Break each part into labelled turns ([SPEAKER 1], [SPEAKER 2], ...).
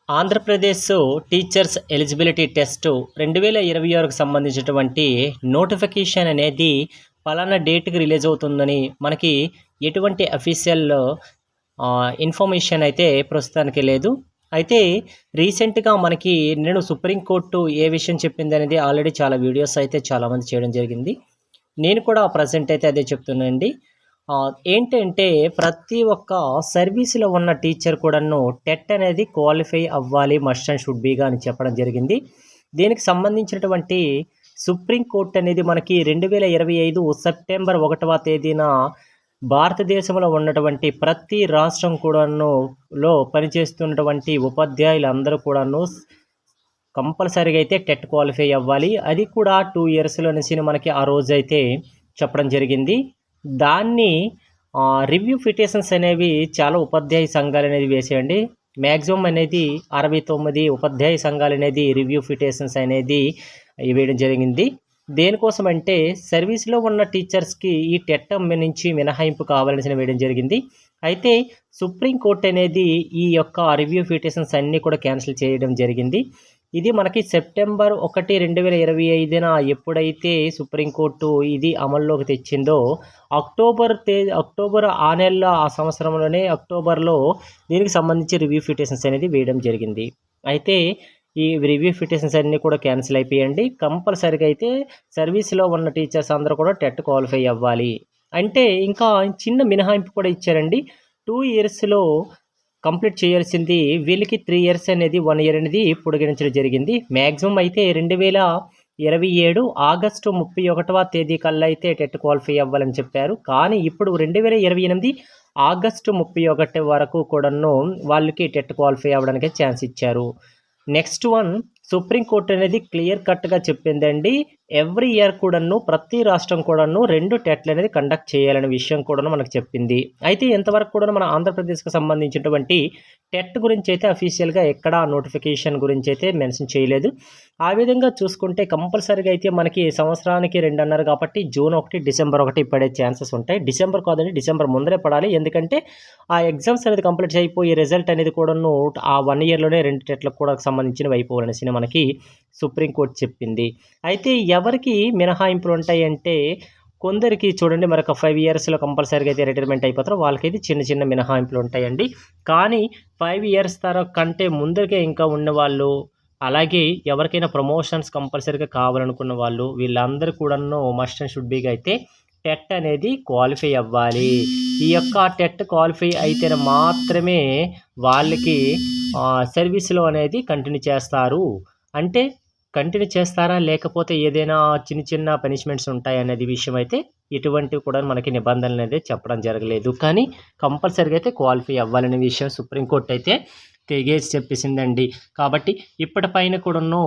[SPEAKER 1] Andhra Pradesh teachers eligibility test 2026కి సంబంధించినటువంటి notification అనేది పలానా డేట్‌కి రిలీజ్ అవుతుందని మనకి ఎటువంటి అఫీషియల్ ఇన్ఫర్మేషన్ అయితే ప్రస్తుతానికి లేదు. అయితే రీసెంట్‌గా మనకి నేను సుప్రీం కోర్టు ఏ విషయం చెప్పిందనేది ఆల్రెడీ చాలా వీడియోస్ అయితే చాలామంది చేయడం జరిగింది. నేను కూడా ప్రెజెంట్ అయితే అదే చెప్తున్నానండి. ఏంటంటే ప్రతి ఒక్క సర్వీస్‌లో ఉన్న టీచర్ కూడాను టెట్ అనేది క్వాలిఫై అవ్వాలి మస్ట్ అండ్ షుడ్ బీగా అని చెప్పడం జరిగింది. దీనికి సంబంధించినటువంటి సుప్రీం కోర్ట్ అనేది మనకి 2025 సెప్టెంబర్ 1వ తేదీన భారతదేశంలో ఉన్నటువంటి ప్రతి రాష్ట్రం కూడాను పనిచేస్తున్నటువంటి ఉపాధ్యాయులందరూ కూడాను కంపల్సరీగా అయితే టెట్ క్వాలిఫై అవ్వాలి. అది కూడా 2 ఇయర్స్‌లో అనేసి మనకి ఆ రోజైతే చెప్పడం జరిగింది. దాన్ని రివ్యూ పిటిషన్స్ అనేవి చాలా ఉపాధ్యాయ సంఘాలనేవి వేసాయండి. మ్యాక్సిమం అనేది 69 ఉపాధ్యాయ సంఘాలనేది రివ్యూ పిటిషన్స్ అనేది వేయడం జరిగింది. దేనికోసమంటే సర్వీస్‌లో ఉన్న టీచర్స్‌కి ఈ టెట్ నుంచి మినహాయింపు కావాలనేసి వేయడం జరిగింది. అయితే సుప్రీం కోర్ట్ అనేది ఈ యొక్క రివ్యూ పిటిషన్స్ అన్నీ కూడా క్యాన్సిల్ చేయడం జరిగింది. ఇది మనకి సెప్టెంబర్ 1, 2025న ఎప్పుడైతే సుప్రీంకోర్టు ఇది అమల్లోకి తెచ్చిందో అక్టోబర్ ఆ నెలలో ఆ సంవత్సరంలోనే అక్టోబర్‌లో దీనికి సంబంధించి రివ్యూ పిటిషన్స్ అనేది వేయడం జరిగింది. అయితే ఈ రివ్యూ పిటిషన్స్ అన్నీ కూడా క్యాన్సిల్ అయిపోయాయండి. కంపల్సరీగా అయితే సర్వీస్‌లో ఉన్న టీచర్స్ అందరూ కూడా టెట్ క్వాలిఫై అవ్వాలి. అంటే ఇంకా చిన్న మినహాయింపు కూడా ఇచ్చారండి. 2 ఇయర్స్‌లో కంప్లీట్ చేయాల్సింది వీళ్ళకి 3 ఇయర్స్ అనేది 1 ఇయర్ అనేది పొడిగించడం జరిగింది. మ్యాక్సిమం అయితే 2027 ఆగస్టు 31వ తేదీ కల్లా అయితే టెట్ క్వాలిఫై అవ్వాలని చెప్పారు. కానీ ఇప్పుడు 2028 ఆగస్టు 31 వరకు కూడాను వాళ్ళకి టెట్ క్వాలిఫై అవ్వడానికి ఛాన్స్ ఇచ్చారు. నెక్స్ట్ వన్ సుప్రీం కోర్ట్ అనేది క్లియర్ కట్‌గా చెప్పిందండి. ఎవ్రీ ఇయర్ కూడాను ప్రతి రాష్ట్రం కూడాను 2 టెట్లు అనేది కండక్ట్ చేయాలనే విషయం కూడాను మనకు చెప్పింది. అయితే ఇంతవరకు కూడాను మన ఆంధ్రప్రదేశ్‌కి సంబంధించినటువంటి టెట్ గురించి అయితే అఫీషియల్‌గా ఎక్కడా నోటిఫికేషన్ గురించి అయితే మెన్షన్ చేయలేదు. ఆ విధంగా చూసుకుంటే కంపల్సరీగా అయితే మనకి సంవత్సరానికి 2 అన్నారు కాబట్టి జూన్ 1, డిసెంబర్ 1 పడే ఛాన్సెస్ ఉంటాయి. డిసెంబర్ కాదండి, డిసెంబర్ ముందరే పడాలి. ఎందుకంటే ఆ ఎగ్జామ్స్ అనేది కంప్లీట్ అయిపోయి రిజల్ట్ అనేది కూడాను ఆ 1 ఇయర్‌లోనే 2 టెట్‌లకు కూడా సంబంధించినవి అయిపోవాలనేసి మనకి సుప్రీం కోర్ట్ చెప్పింది. అయితే ఎవరికి మినహాయింపులు ఉంటాయంటే కొందరికి చూడండి మరొక 5 ఇయర్స్‌లో కంపల్సరీగా అయితే రిటైర్మెంట్ అయిపోతారు. వాళ్ళకైతే చిన్న చిన్న మినహాయింపులు ఉంటాయండి. కానీ 5 ఇయర్స్ కంటే ముందరకే ఇంకా ఉన్నవాళ్ళు, అలాగే ఎవరికైనా ప్రమోషన్స్ కంపల్సరీగా కావాలనుకున్న వాళ్ళు వీళ్ళందరూ కూడాను మస్ట్ అండ్ షుడ్ బీగా అయితే టెట్ అనేది క్వాలిఫై అవ్వాలి. ఈ యొక్క టెట్ క్వాలిఫై అయితేనే మాత్రమే వాళ్ళకి సర్వీస్‌లో అనేది కంటిన్యూ చేస్తారు. అంటే కంటిన్యూ చేస్తారా? లేకపోతే ఏదైనా చిన్న చిన్న పనిష్మెంట్స్ ఉంటాయనేది విషయం అయితే ఎటువంటివి కూడా మనకి నిబంధనలనేది చెప్పడం జరగలేదు. కానీ కంపల్సరీగా అయితే క్వాలిఫై అవ్వాలనే విషయం సుప్రీం కోర్ట్ అయితే తెగేసి చెప్పేసిందండి. కాబట్టి ఇప్పటిపైన కూడాను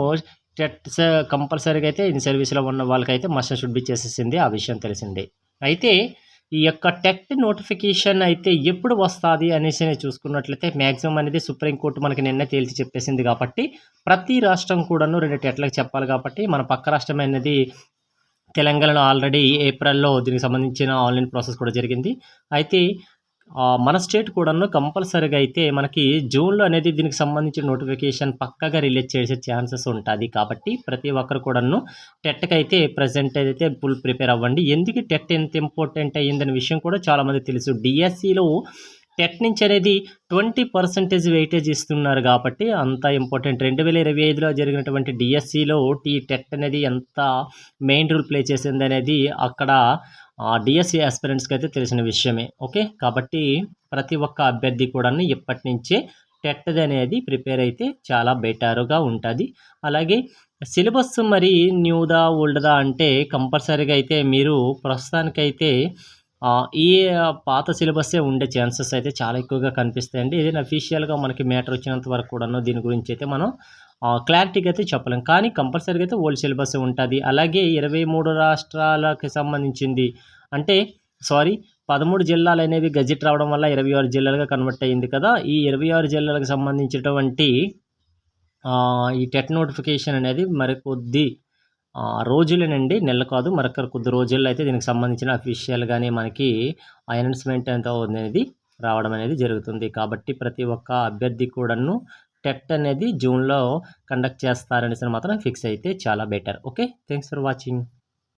[SPEAKER 1] టెట్స్ కంపల్సరీగా అయితే ఇన్ సర్వీస్‌లో ఉన్న వాళ్ళకైతే మస్ట్ అండ్ షుడ్ బి చేసేసింది. ఆ విషయం తెలిసిందే. అయితే ఈ యొక్క టెట్ నోటిఫికేషన్ అయితే ఎప్పుడు వస్తాది అనేసి చూసుకున్నట్లయితే మ్యాక్సిమం అనేది సుప్రీం కోర్ట్ మనకి నిన్నే తేల్చి చెప్పేసింది కాబట్టి ప్రతి రాష్ట్రం కూడాను 2 టెట్‌లకు చెప్పాలి కాబట్టి మన పక్క రాష్ట్రం అనేది తెలంగాణలో ఆల్రెడీ ఏప్రిల్‌లో దీనికి సంబంధించిన ఆన్‌లైన్ ప్రాసెస్ కూడా జరిగింది. అయితే మన స్టేట్ కూడాను కంపల్సరీగా అయితే మనకి జూన్‌లో అనేది దీనికి సంబంధించిన నోటిఫికేషన్ పక్కాగా రిలీజ్ చేసే ఛాన్సెస్ ఉంటాది. కాబట్టి ప్రతి ఒక్కరు కూడాను టెట్‌కైతే ప్రెజెంట్ అయితే ఫుల్ ప్రిపేర్ అవ్వండి. ఎందుకు టెట్ ఎంత ఇంపార్టెంట్ అయ్యిందనే విషయం కూడా చాలామందికి తెలుసు. డీఎస్సీలో టెట్ నుంచి అనేది 20% వెయిటేజ్ ఇస్తున్నారు కాబట్టి అంత ఇంపార్టెంట్. 2025లో జరిగినటువంటి డీఎస్సీలో టెట్ అనేది ఎంత మెయిన్ రోల్ ప్లే చేసిందనేది అక్కడ డీఎస్సీ ఆస్పిరెంట్స్‌కి అయితే తెలిసిన విషయమే. ఓకే. కాబట్టి ప్రతి ఒక్క అభ్యర్థి కూడాను ఇప్పటి నుంచే టెట్ అనేది ప్రిపేర్ అయితే చాలా బెటర్‌గా ఉంటది. అలాగే సిలబస్ మరి న్యూదా, ఓల్డ్‌దా అంటే కంపల్సరీగా అయితే మీరు ప్రస్తుతానికైతే ఈ పాత సిలబస్సే ఉండే ఛాన్సెస్ అయితే చాలా ఎక్కువగా కనిపిస్తాయండి. ఏదైనా అఫీషియల్‌గా మనకి మ్యాటర్ వచ్చినంత వరకు కూడాను దీని గురించి అయితే మనం క్లారిటీగా అయితే చెప్పలేం. కానీ కంపల్సరీగా అయితే ఓల్డ్ సిలబస్సే ఉంటది. అలాగే 23 రాష్ట్రాలకు సంబంధించింది అంటే 13 జిల్లాలనేవి గెజిట్ రావడం వల్ల 26 జిల్లాలుగా కన్వర్ట్ అయింది కదా! ఈ 26 జిల్లాలకు సంబంధించినటువంటి ఈ టెట్ నోటిఫికేషన్ అనేది రోజులేనండి, నెలలు కాదు. మరొక కొద్ది రోజుల్లో అయితే దీనికి సంబంధించిన అఫీషియల్‌గానే మనకి అనౌన్స్‌మెంట్ అనేది రావడం అనేది జరుగుతుంది. కాబట్టి ప్రతి ఒక్క అభ్యర్థి కూడాను టెట్ అనేది జూన్‌లో కండక్ట్ చేస్తారనేసి మాత్రం ఫిక్స్ అయితే చాలా better. Okay. Thanks for watching.